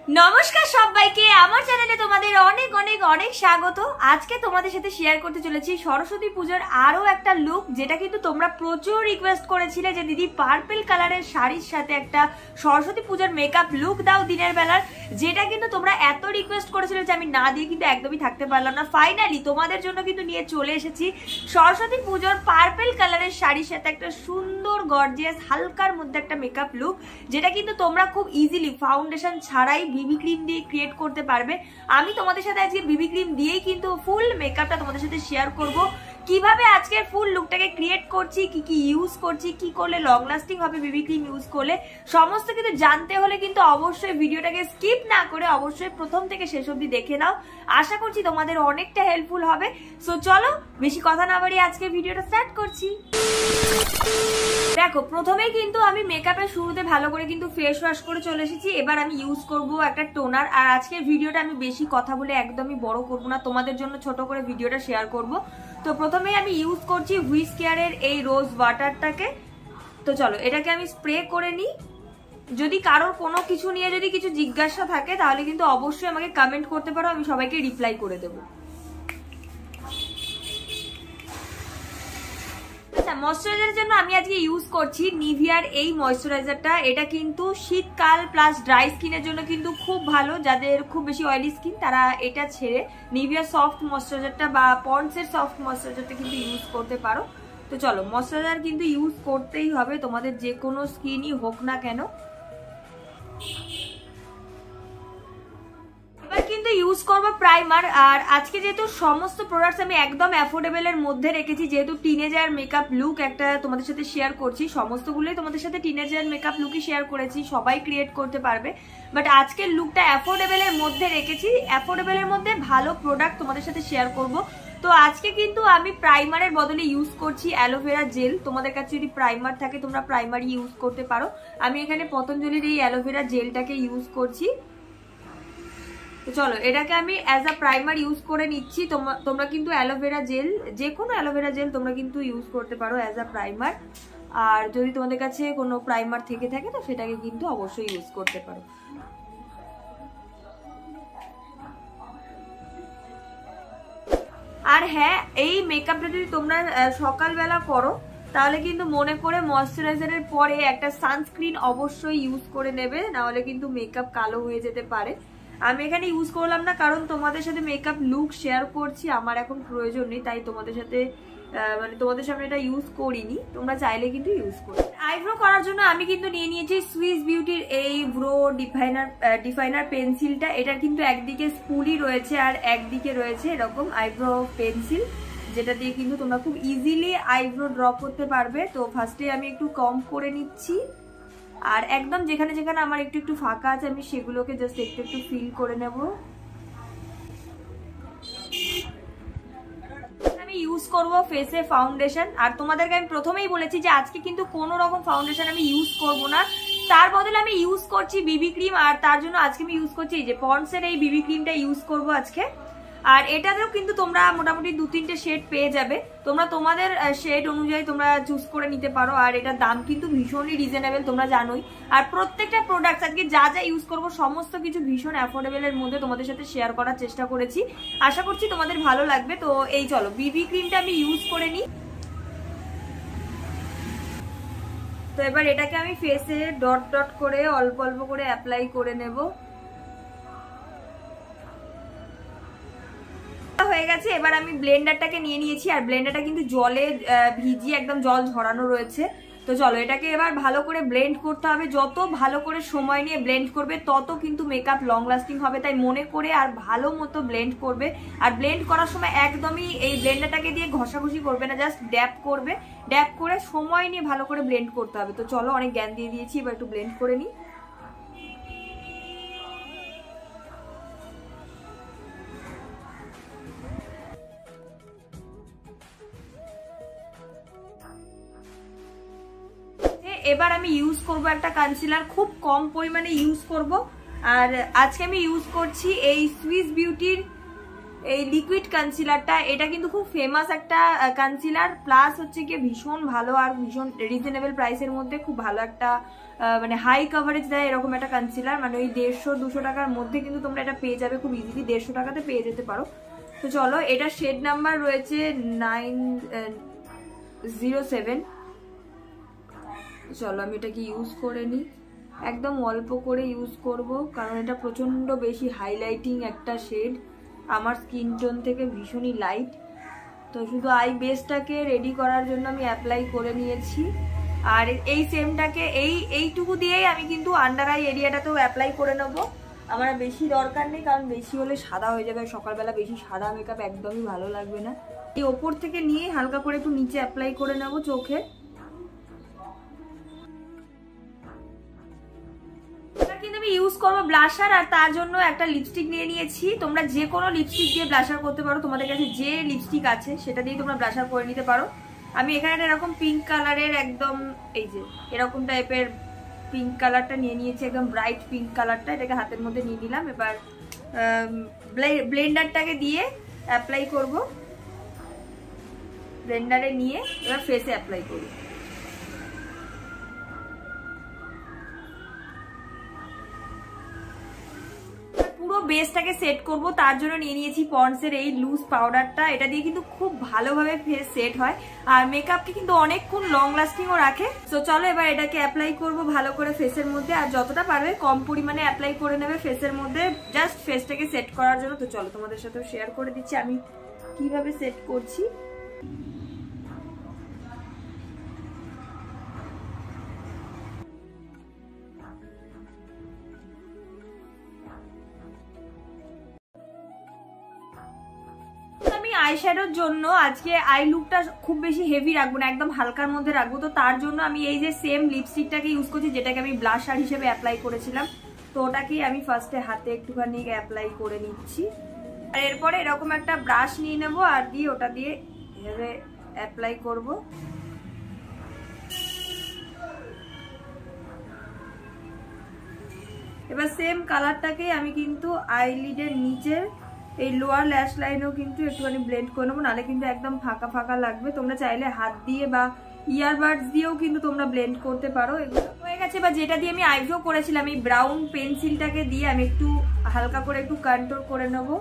নমস্কার সবাইকে, আমার চ্যানেলে তোমাদের অনেক অনেক অনেক স্বাগত। আজকে তোমাদের সাথে শেয়ার করতে চলেছি সরস্বতী পূজার আরো একটা লুক, যেটা কিন্তু তোমরা প্রচুর রিকোয়েস্ট করেছিলে যে দিদি পার্পল কালারের শাড়ির সাথে একটা সরস্বতী পূজার মেকআপ লুক দাও দিনের বেলার, যেটা কিন্তু তোমরা এত রিকোয়েস্ট করেছিলে যে আমি না দিয়ে কিন্তু একদমই থাকতে পারলাম না। ফাইনালি তোমাদের জন্য কিন্তু নিয়ে চলে এসেছি সরস্বতী পুজোর পার্পল কালারের শাড়ির সাথে একটা সুন্দর গর্জিয়াস হালকার মধ্যে একটা মেকআপ লুক, যেটা কিন্তু তোমরা খুব ইজিলি ফাউন্ডেশন ছাড়াই বিবি ক্রিম দিয়ে ক্রিয়েট করতে পারবে। আমি তোমাদের সাথে আজকে বিবি ক্রিম দিয়েই কিন্তু ফুল মেকআপটা তোমাদের সাথে শেয়ার করব, কিভাবে আজকে ফুল লুকটাকে ক্রিয়েট করছি, কি কি ইউজ করছি, কি করলে লং লাস্টিং হবে বিবি ক্রিম ইউজ করলে, সমস্ত কিছু জানতে হলে কিন্তু অবশ্যই ভিডিওটাকে স্কিপ না করে অবশ্যই প্রথম থেকে শেষ অবধি দেখে নাও। আশা করছি তোমাদের অনেকটা হেল্পফুল হবে। সো চলো বেশি কথা না বাড়িয়ে আজকে ভিডিওটা স্টার্ট করছি। দেখো, প্রথমেই কিন্তু আমি মেকআপের শুরুতে ভালো করে কিন্তু ফেস ওয়াশ করে চলে এসেছি। এবার আমি ইউজ করব একটা টোনার। আর আজকের ভিডিওটা আমি বেশি কথা বলে একদমই বড় করব না, তোমাদের জন্য ছোট করে ভিডিওটা শেয়ার করব। তো প্রথমেই আমি ইউজ করছি হুইস কেয়ারের এই রোজ ওয়াটারটাকে। তো চলো এটাকে আমি স্প্রে করে নিই। যদি কারোর কোনো কিছু নিয়ে যদি কিছু জিজ্ঞাসা থাকে তাহলে কিন্তু অবশ্যই আমাকে কমেন্ট করতে পারো, আমি সবাইকে রিপ্লাই করে দেবো। ময়শ্চারাইজারের জন্য আমি আজকে ইউজ করছি নিভিয়ার এই ময়শ্চারাইজারটা। এটা কিন্তু শীতকাল প্লাস ড্রাই স্কিনের জন্য কিন্তু খুব ভালো। যাদের খুব বেশি অয়েলি স্কিন তারা এটা ছেড়ে নিভিয়ার সফট ময়শ্চারাইজারটা বা পন্ডসের সফট ময়শ্চারাইজারটা কিন্তু ইউজ করতে পারো। তো চলো, ময়শ্চারাইজার কিন্তু ইউজ করতেই হবে, তোমাদের যে কোনো স্কিনই হোক না কেন। কিন্তু ইউজ করবো প্রাইমার। আর আজকে যেহেতু সমস্ত প্রোডাক্টস আমি একদম অ্যাফোর্ডেবল এর মধ্যে রেখেছি, যেহেতু টিনেজার মেকআপ লুক একটা তোমাদের সাথে শেয়ার করছি, সমস্তগুলোই তোমাদের সাথে টিনেজার মেকআপ লুকই শেয়ার করেছি, সবাই ক্রিয়েট করতে পারবে। বাট আজকের লুকটা অ্যাফোর্ডেবল এর মধ্যে রেখেছি, অ্যাফোর্ডেবল এর মধ্যে ভালো প্রোডাক্ট তোমাদের সাথে শেয়ার করব। তো আজকে কিন্তু আমি প্রাইমারের বদলে ইউজ করছি অ্যালোভেরা জেল। তোমাদের কাছে যদি প্রাইমার থাকে তোমরা প্রাইমারই ইউজ করতে পারো। আমি এখানে পতঞ্জলির এই অ্যালোভেরা জেলটাকে ইউজ করছি। তো চলো এটাকে আমি অ্যাজ আ প্রাইমার ইউজ করে নিচ্ছি। তোমরা কিন্তু অ্যালোভেরা জেল, যে কোনো অ্যালোভেরা জেল তোমরা কিন্তু ইউজ করতে পারো অ্যাজ আ প্রাইমার। আর যদি তোমাদের কাছে কোনো প্রাইমার থেকে থাকে তো সেটাকে কিন্তু অবশ্যই ইউজ করতে পারো। আর হ্যাঁ, এই মেকআপটা যদি তোমরা সকালবেলা করো তাহলে কিন্তু মনে করে ময়শ্চারাইজারের পরে একটা সানস্ক্রিন অবশ্যই ইউজ করে নেবে, নাহলে কিন্তু মেকআপ কালো হয়ে যেতে পারে। আমি এখানে ইউজ করলাম না, কারণ তোমাদের সাথে মেকআপ লুক শেয়ার করছি, আমার এখন প্রয়োজন নেই, তাই তোমাদের সাথে তোমাদের সামনে এটা ইউজ করিনি। তোমরা চাইলে কিন্তু ইউজ করো। আইব্রো করার জন্য আমি কিন্তু নিয়ে নিয়েছি সুইস বিউটির এই ব্রো ডিফাইনার পেন্সিলটা। এটার কিন্তু একদিকে স্পুলি রয়েছে আর একদিকে রয়েছে এরকম আইব্রো পেন্সিল, যেটা দিয়ে কিন্তু তোমরা খুব ইজিলি আইব্রো ড্র করতে পারবে। তো ফার্স্টে আমি একটু কম করে নিচ্ছি, আর একদম যেখানে যেখানে আমার একটু একটু ফাঁকা আছে আমি সেগুলোকে জাস্ট একটু একটু ফিল করে নেব। আমি ইউজ করব ফেসে ফাউন্ডেশন। আর তোমাদেরকে আমি প্রথমেই বলেছি যে আজকে কিন্তু কোনো রকম ফাউন্ডেশন আমি ইউজ করব না, তার বদলে আমি ইউজ করছি বিবি ক্রিম। আর তার জন্য আজকে আমি ইউজ করছি এই যে পন্ডসের এই বিবি ক্রিমটা ইউজ করব আজকে। আর এটাতেও কিন্তু তোমরা মোটামুটি 2-3টে শেড পেয়ে যাবে, তোমরা তোমাদের শেড অনুযায়ী তোমরা চুজ করে নিতে পারো। আর এটার দাম কিন্তু ভীষণই রিজনেবল, তোমরা জানোই। আর প্রত্যেকটা প্রোডাক্ট আজকে যা যা ইউজ করবো সমস্ত কিছু ভীষণ অ্যাফোর্ডেবল এর মধ্যে তোমাদের সাথে শেয়ার করার চেষ্টা করেছি, আশা করছি তোমাদের ভালো লাগবে। তো এই চলো বিবি ক্রিমটা আমি ইউজ করে নিই। তো এবার এটাকে আমি ফেসে ডট ডট করে অল্প অল্প করে অ্যাপ্লাই করে নেব। হয়ে গেছে। এবার আমি ব্লেন্ডারটাকে নিয়ে নিয়েছি, আর ব্লেন্ডারটা কিন্তু জলে ভিজিয়ে একদম জল ঝরানো রয়েছে। তো চলো এটাকে এবার ভালো করে ব্লেন্ড করতে হবে। যত ভালো করে সময় নিয়ে ব্লেন্ড করবে তত কিন্তু মেকআপ লং লাস্টিং হবে, তাই মনে করে আর ভালো মতো ব্লেন্ড করবে। আর ব্লেন্ড করার সময় একদমই এই ব্লেন্ডারটাকে দিয়ে ঘষাঘষি করবে না, জাস্ট ড্যাপ করবে। ড্যাপ করে সময় নিয়ে ভালো করে ব্লেন্ড করতে হবে। তো চলো অনেক জ্ঞান দিয়ে দিয়েছি, এবার একটু ব্লেন্ড করে নিই। এবার আমি ইউজ করব একটা কনসিলার, খুব কম পরিমাণে ইউজ করব। আর আজকে আমি ইউজ করছি এই সুইস বিউটির এই লিকুইড কনসিলারটা, এটা কিন্তু খুব ফেমাস একটা কনসিলার, প্লাস হচ্ছে গিয়ে ভীষণ ভালো আর ভীষণ রিজনেবল প্রাইসের মধ্যে খুব ভালো একটা মানে হাই কভারেজ দেয় এরকম একটা কনসিলার। মানে ওই 150-200 টাকার মধ্যে কিন্তু তোমরা এটা পেয়ে যাবে খুব ইজিলি, 150 টাকাতে পেয়ে যেতে পারো। তো চলো, এটা শেড নাম্বার রয়েছে 907। চলো আমি এটাকে ইউজ করে নিই, একদম অল্প করে ইউজ করব, কারণ এটা প্রচন্ড বেশি হাইলাইটিং একটা শেড, আমার স্কিন টোন থেকে ভীষণই লাইট। তো শুধু আই বেসটাকে রেডি করার জন্য আমি অ্যাপ্লাই করে নিয়েছি। আর এই সেমটাকে এইটুকু দিয়েই আমি কিন্তু আন্ডার আই এরিয়াটাতেও অ্যাপ্লাই করে নেবো। আমার বেশি দরকার নেই, কারণ বেশি হলে সাদা হয়ে যাবে, সকালবেলা বেশি সাদা মেকআপ একদমই ভালো লাগবে না। এই ওপর থেকে নিয়ে হালকা করে একটু নিচে অ্যাপ্লাই করে নেবো চোখে। কিন্তু আমি ইউজ করবো ব্লাশার, আর তার জন্য একটা লিপস্টিক নিয়ে নিয়েছি। তোমরা যে কোনো লিপস্টিক দিয়ে ব্লাশার করতে পারো, তোমাদের কাছে যে লিপস্টিক আছে সেটা দিয়ে তোমরা ব্লাশার করে নিতে পারো। আমি এখানে এরকম পিঙ্ক কালারের একদম এই যে এরকম টাইপের পিঙ্ক কালারটা নিয়ে নিয়েছি, একদম ব্রাইট পিঙ্ক কালারটা, এটাকে হাতের মধ্যে নিয়ে নিলাম। এবার ব্লেন্ডারটাকে দিয়ে অ্যাপ্লাই করব, ব্লেন্ডারে নিয়ে এবার ফেসে অ্যাপ্লাই করব। পুরো বেসটাকে সেট করব, তার জন্য নিয়ে নিয়েছি পন্ডসের এই লুজ পাউডারটা। এটা দিয়ে কিন্তু খুব ভালোভাবে ফেস সেট হয়, আর মেকআপকে কিন্তু অনেকক্ষণ লং লাস্টিংও রাখে। তো চলো এবার এটাকে অ্যাপ্লাই করব ভালো করে ফেসের মধ্যে, আর যতটা পারবে কম পরিমাণে অ্যাপ্লাই করে নেবে ফেসের মধ্যে, জাস্ট ফেসটাকে সেট করার জন্য। তো চলো তোমাদের সাথে শেয়ার করে দিচ্ছি আমি কিভাবে সেট করছি। আইশ্যাডোর জন্য আজকে আই লুকটা খুব বেশি হেভি রাখবো না, একদম হালকার মধ্যে রাখবো। তো তার জন্য আমি এই যে সেম লিপস্টিকটাকে ইউজ করছি, যেটাকে আমি ব্লাশার হিসেবে অ্যাপ্লাই করেছিলাম। তো ওটাকেই আমি ফার্স্টে হাতে একটুখানি অ্যাপ্লাই করে নিচ্ছি, আর এরপরে এরকম একটা ব্রাশ নিয়ে নেবো, আর দিয়ে ওটা দিয়ে এভাবে অ্যাপ্লাই করব। এবার সেম কালারটাকে আমি কিন্তু আইলিডের নিচের এই লোয়ার ল্যাশ লাইনেও কিন্তু একটুখানি ব্লেন্ড করে নেবো, নাহলে কিন্তু একদম ফাঁকা ফাঁকা লাগবে। তোমরা চাইলে হাত দিয়ে বা ইয়ারবাডস দিয়েও কিন্তু তোমরা ব্লেন্ড করতে পারো। এগুলো হয়ে গেছে। বা যেটা দিয়ে আমি আইব্রো করেছিলাম, এই ব্রাউন পেন্সিলটাকে দিয়ে আমি একটু হালকা করে একটু কন্ট্রোল করে নেবো।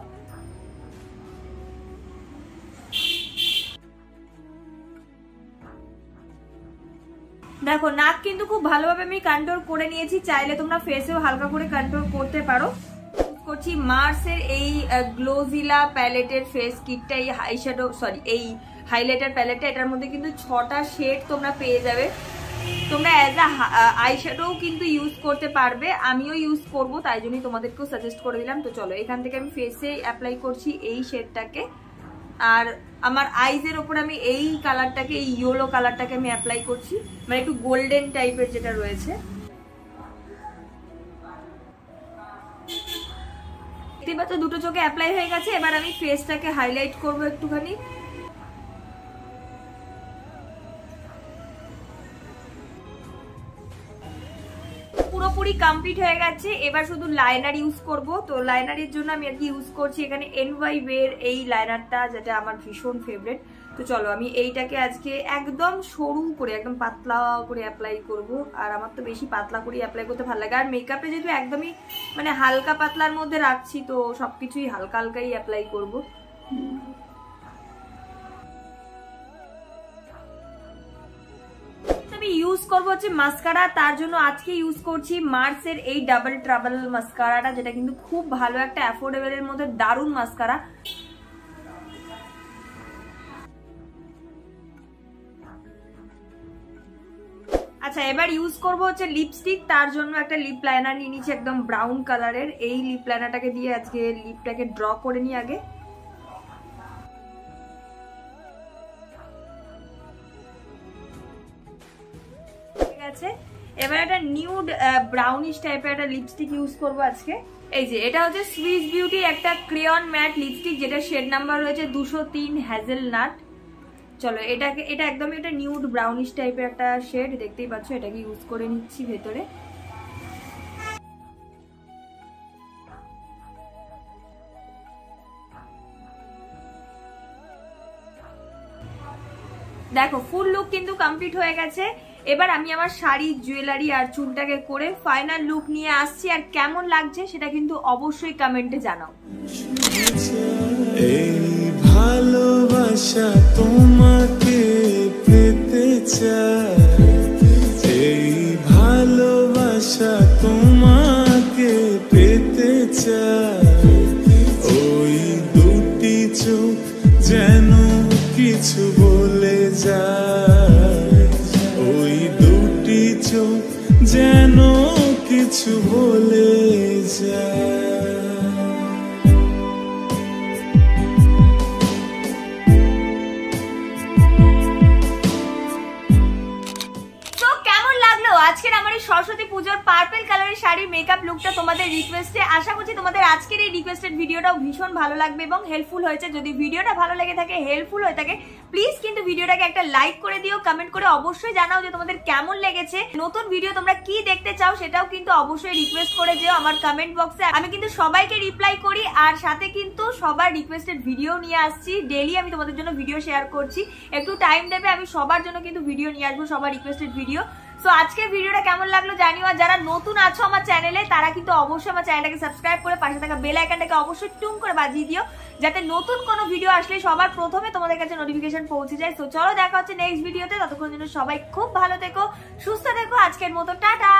দেখো নাক কিন্তু খুব ভালোভাবে আমি কন্ট্রোল করে নিয়েছি, চাইলে তোমরা ফেসেও হালকা করে কন্ট্রোল করতে পারো। করছি মার্সের এই গ্লোজিলা প্যালেটের ফেস কিটটা, এই আইশ্যাডো এই হাইলাইটার প্যালেটটা, এটার মধ্যে কিন্তু 6টা শেড তোমরা পেয়ে যাবে। তোমরা অ্যাজ আ আইশ্যাডো কিন্তু ইউজ করতে পারবে, আমিও ইউজ করব, তাই জন্যই তোমাদেরকেও সাজেস্ট করে দিলাম। তো চলো এখান থেকে আমি ফেসে অ্যাপ্লাই করছি এই শেডটাকে, আর আমার আইজের ওপর আমি এই কালারটাকে, এই ইয়েলো কালারটাকে আমি অ্যাপ্লাই করছি, মানে একটু গোল্ডেন টাইপের যেটা রয়েছে। দেখতে পাচ্ছ দুটো চোখে অ্যাপ্লাই হয়ে গেছে। এবার আমি ফেসটাকে হাইলাইট করব একটুখানি। পুরোপুরি কমপ্লিট হয়ে গেছে। এবার শুধু লাইনার ইউজ করব। তো লাইনারের জন্য আমি আর কি ইউজ করছি এখানে NYB এর এই লাইনারটা, যেটা আমার ভীষণ ফেভারিট। তো চলো আমি এইটাকে আজকে একদম সরু করে, একদম পাতলা করে অ্যাপ্লাই করব। আর আমার তো বেশি পাতলা করে অ্যাপ্লাই করতে ভালো লাগে, আর মেকআপে যেহেতু একদমই মানে হালকা পাতলার মধ্যে রাখছি, তো সবকিছুই হালকা হালকাই অ্যাপ্লাই করব। আমি ইউজ করবো হচ্ছে মাস্কারা, তার জন্য আজকে ইউজ করছি মার্সের এই ডাবল ট্রাবল মাস্কারাটা, যেটা কিন্তু খুব ভালো একটা অ্যাফোর্ডেবল এর মধ্যে দারুণ মাস্কারা। আচ্ছা এবার ইউজ করবো হচ্ছে লিপস্টিক, তার জন্য একটা লিপ লাইনার নিয়ে নিচ্ছি একদম ব্রাউন কালারের। এই লিপ লাইনারটাকে দিয়ে আজকে লিপটাকে ড্র করে নিই আগে। এবার একটা নিউড ব্রাউনিশ টাইপের একটা লিপস্টিক ইউজ করবো আজকে। এই যে এটা হচ্ছে সুইস বিউটি একটা ক্রেয়ন ম্যাট লিপস্টিক, যেটা শেড নাম্বার রয়েছে 203 হ্যাজেলনাট। চলো এটা একদমই একটা নিউড ব্রাউনিশ টাইপের একটা শেড, দেখতেই পাচ্ছ। এটাকে ইউজ করে নিচ্ছি ভেতরে। দেখো ফুল লুক কিন্তু কমপ্লিট হয়ে গেছে। এবার আমি আমার শাড়ি, জুয়েলারি আর চুলটাকে করে ফাইনাল লুক নিয়ে আসছি। আর কেমন লাগছে সেটা কিন্তু অবশ্যই কমেন্টে জানাও। এই ভালোবাসা তোমাকে পেতে চাই, এই ভালোবাসা তোমাকে পেতে চাই। ওই দুটি চোখ যেন কিছু বলে যায়, ওই দুটি চোখ যেন কিছু বলে যায়। আজকের আমার এই সরস্বতী পুজোর পার্পল কালারের শাড়ির মেকআপ লুকটা তোমাদের রিকোয়েস্টে। আশা করছি তোমাদের আজকের এই রিকোয়েস্টেড ভিডিওটাও ভীষণ ভালো লাগবে এবং হেল্পফুল হয়েছে। যদি ভিডিওটা ভালো লেগে থাকে, হেল্পফুল হয়ে থাকে, প্লিজ কিন্তু ভিডিওটাকে একটা লাইক করে দিও। কমেন্ট করে অবশ্যই জানাও যে তোমাদের কেমন লেগেছে। নতুন ভিডিও তোমরা কি দেখতে চাও সেটাও কিন্তু অবশ্যই রিকোয়েস্ট করে যেও আমার কমেন্ট বক্সে। আমি কিন্তু সবাইকে রিপ্লাই করি আর সাথে কিন্তু সবার রিকোয়েস্টেড ভিডিও নিয়ে আসছি। ডেইলি আমি তোমাদের জন্য ভিডিও শেয়ার করছি। একটু টাইম দেবে, আমি সবার জন্য কিন্তু ভিডিও নিয়ে আসবো, সবার রিকোয়েস্টেড ভিডিও। তো আজকের ভিডিওটা কেমন লাগলো জানিও। আর যারা নতুন আছো আমার চ্যানেলে তারা কিন্তু অবশ্যই আমার চ্যানেলটাকে সাবস্ক্রাইব করে পাশে থাকা বেল আইকনটাকে অবশ্যই টুং করে বাজিয়ে দিও, যাতে নতুন কোনো ভিডিও আসলে সবার প্রথমে তোমাদের কাছে নোটিফিকেশন পৌঁছে যায়। তো চলো দেখা হচ্ছে নেক্সট ভিডিওতে। ততক্ষণ জন্য সবাই খুব ভালো থেকো, সুস্থ থেকো। আজকের মতো টাটা।